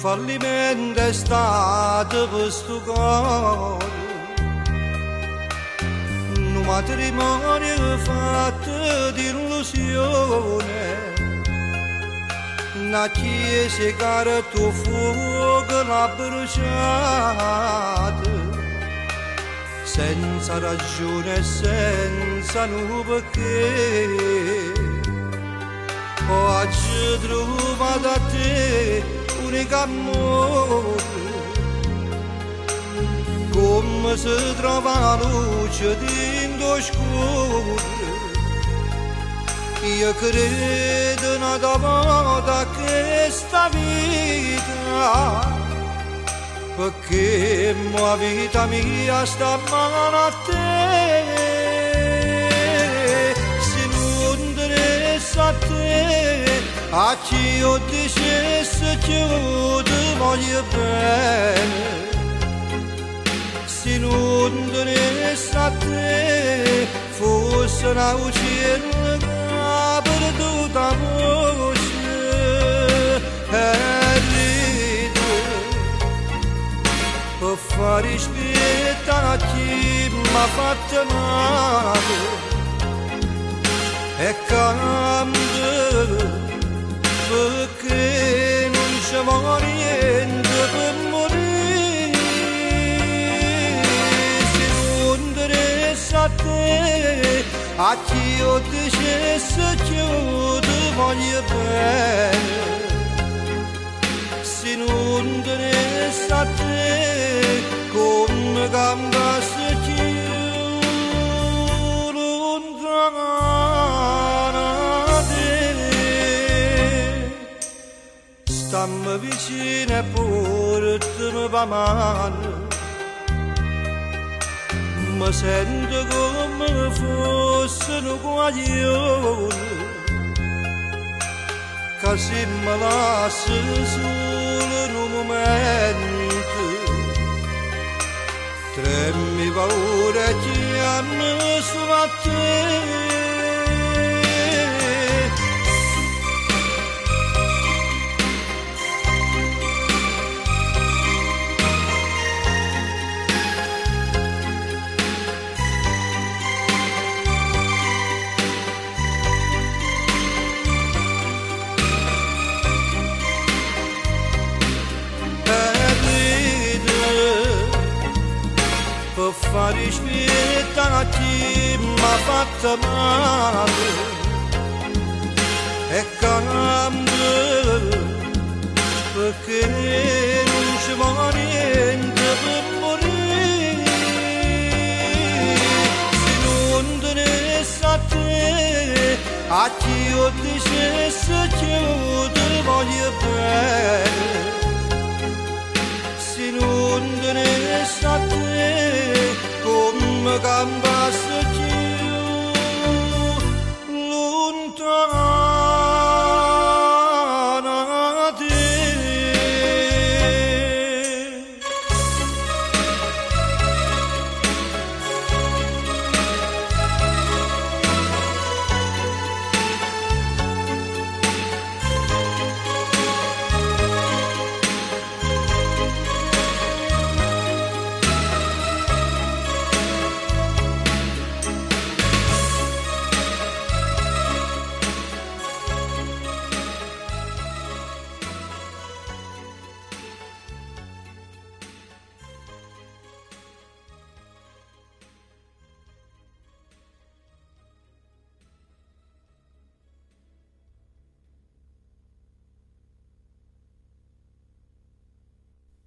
fallimento è stato questo cuore, un matrimonio fatto di illusione, una chiesa che tuo fuoco l'ha bruciato, senza ragione e senza un perché. Oggi trovato a te unica amore, come si trova la luce dentro scuro. Io credo una volta che sta vita, perché la vita mia sta male a te. Se non interessa a te, a chi io dicesse che io ti voglio bene. Se non interessa a te, forse una uccella che ha perduto la voce e ride per fare rispetto a chi mi ha fatto male e cambia perché non c'è niente per morire. Se non interessa a te, a chi io dicesse che io ti voglio bene. Se non interessa a te, come cambiasse chi io lontana da te. Stammi vicino e portami per mano, mi sento come fosse un guaglione, che se mi lasci solo in un momento, tremi paura e chiami solo a te. Per fare rispetto a chi mi ha fatto male e cambia perché non ci vuole niente per morire. Se non interessa a te, a chi io dicesse che io ti voglio bene. Se non interessa a te, come cambiasse chi